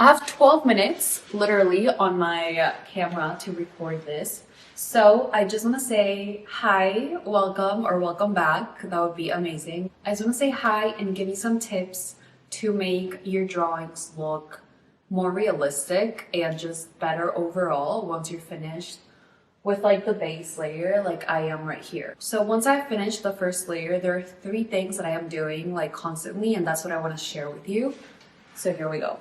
I have 12 minutes literally on my camera to record this. So I just want to say hi, welcome, or welcome back. That would be amazing. I just want to say hi and give you some tips to make your drawings look more realistic and just better overall once you're finished with like the base layer like I am right here. So once I finish the first layer, there are 3 things that I am doing like constantly, and that's what I want to share with you. So here we go.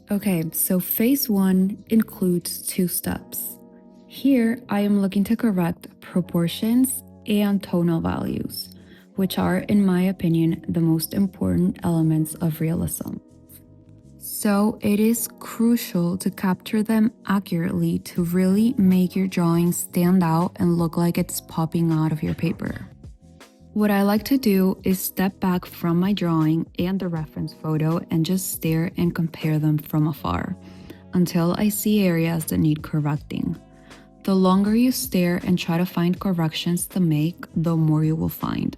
Okay, so phase 1 includes 2 steps. Here, I am looking to correct proportions and tonal values, which are, in my opinion, the most important elements of realism. So it is crucial to capture them accurately to really make your drawing stand out and look like it's popping out of your paper. What I like to do is step back from my drawing and the reference photo and just stare and compare them from afar until I see areas that need correcting. The longer you stare and try to find corrections to make, the more you will find.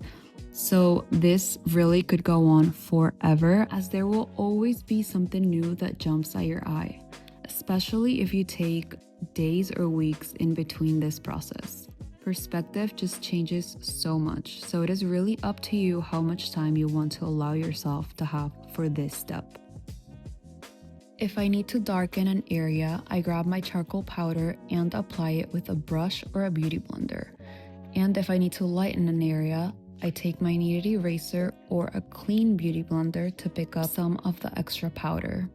So this really could go on forever, as there will always be something new that jumps at your eye, especially if you take days or weeks in between this process. Perspective just changes so much, so it is really up to you how much time you want to allow yourself to have for this step. If I need to darken an area, I grab my charcoal powder and apply it with a brush or a beauty blender. And if I need to lighten an area, I take my kneaded eraser or a clean beauty blender to pick up some of the extra powder.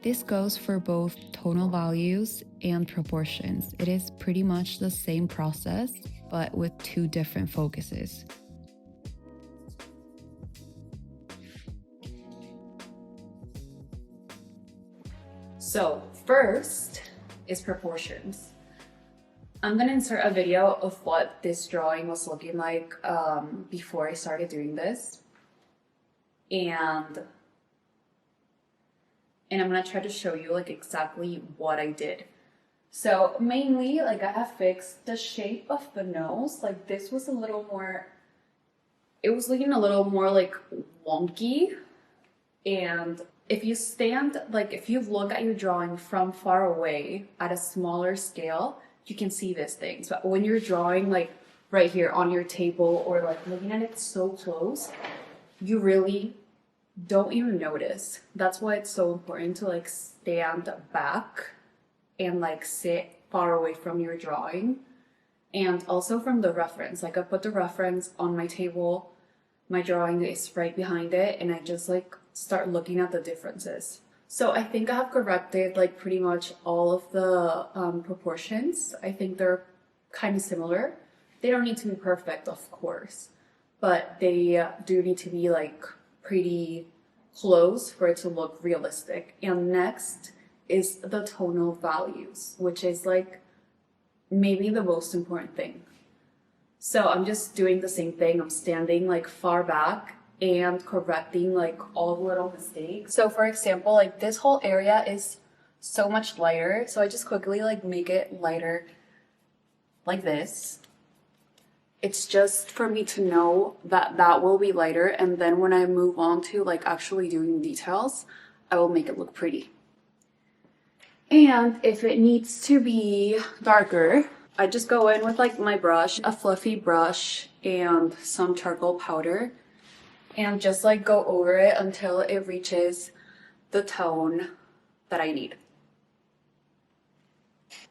This goes for both tonal values and proportions. It is pretty much the same process, but with 2 different focuses. So first is proportions. I'm gonna insert a video of what this drawing was looking like before I started doing this. And I'm gonna try to show you like exactly what I did. So mainly, like I have fixed the shape of the nose. Like this was a little more, it was looking a little more like wonky. And if you stand, like if you look at your drawing from far away at a smaller scale, you can see these things. But when you're drawing like right here on your table or like looking at it so close, you really don't even notice. That's why it's so important to like stand back and like sit far away from your drawing, and also from the reference. Like I put the reference on my table, my drawing is right behind it, and I just like start looking at the differences. So I think I have corrected like pretty much all of the proportions. I think they're kind of similar. They don't need to be perfect, of course, but they do need to be like pretty close for it to look realistic. And next is the tonal values, which is like maybe the most important thing. So I'm just doing the same thing. I'm standing like far back and correcting like all the little mistakes. So for example, like this whole area is so much lighter. So I just quickly like make it lighter like this. It's just for me to know that that will be lighter, and then when I move on to like actually doing details, I will make it look pretty. And if it needs to be darker, I just go in with like my brush, a fluffy brush and some charcoal powder, and just like go over it until it reaches the tone that I need.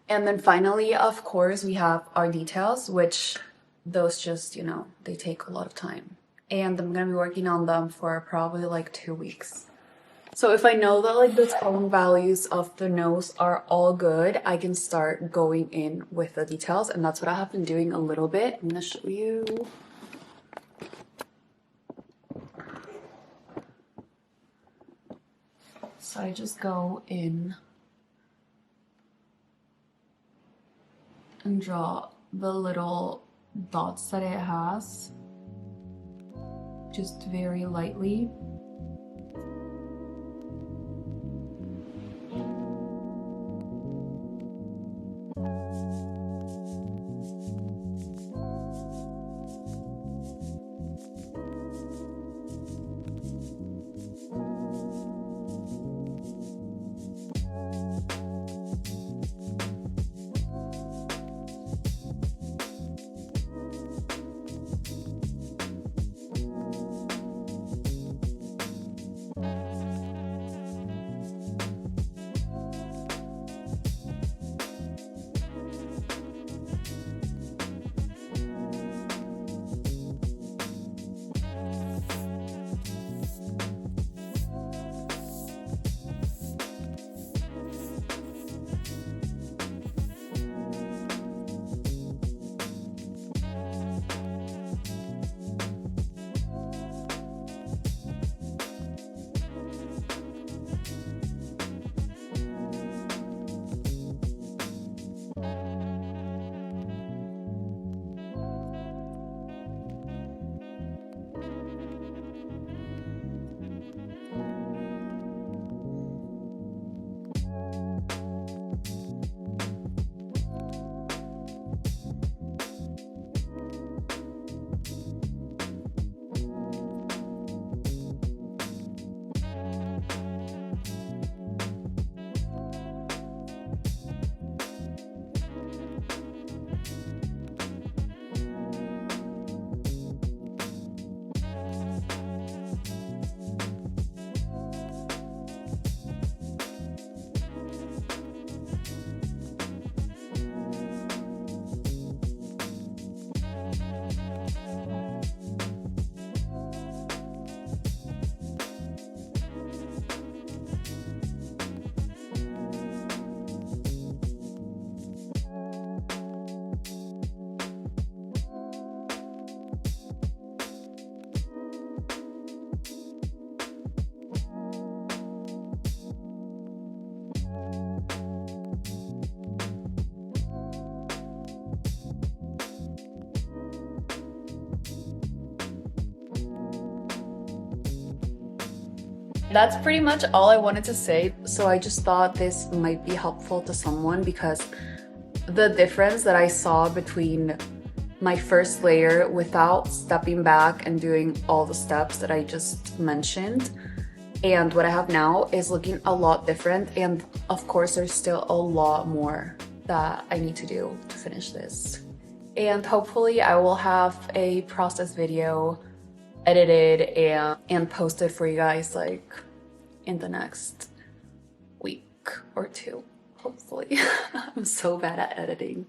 And then finally, of course, we have our details, which those just, they take a lot of time. And I'm gonna be working on them for probably like 2 weeks. So if I know that like the tone values of the nose are all good, I can start going in with the details, and that's what I have been doing a little bit. I'm gonna show you. So I just go in and draw the little dots that it has, just very lightly. that's pretty much all I wanted to say. So I just thought this might be helpful to someone because the difference that I saw between my first layer without stepping back and doing all the steps that I just mentioned and what I have now is looking a lot different. And of course, there's still a lot more that I need to do to finish this. And hopefully I will have a process video edited and posted for you guys like in the next week or two, hopefully. I'm so bad at editing.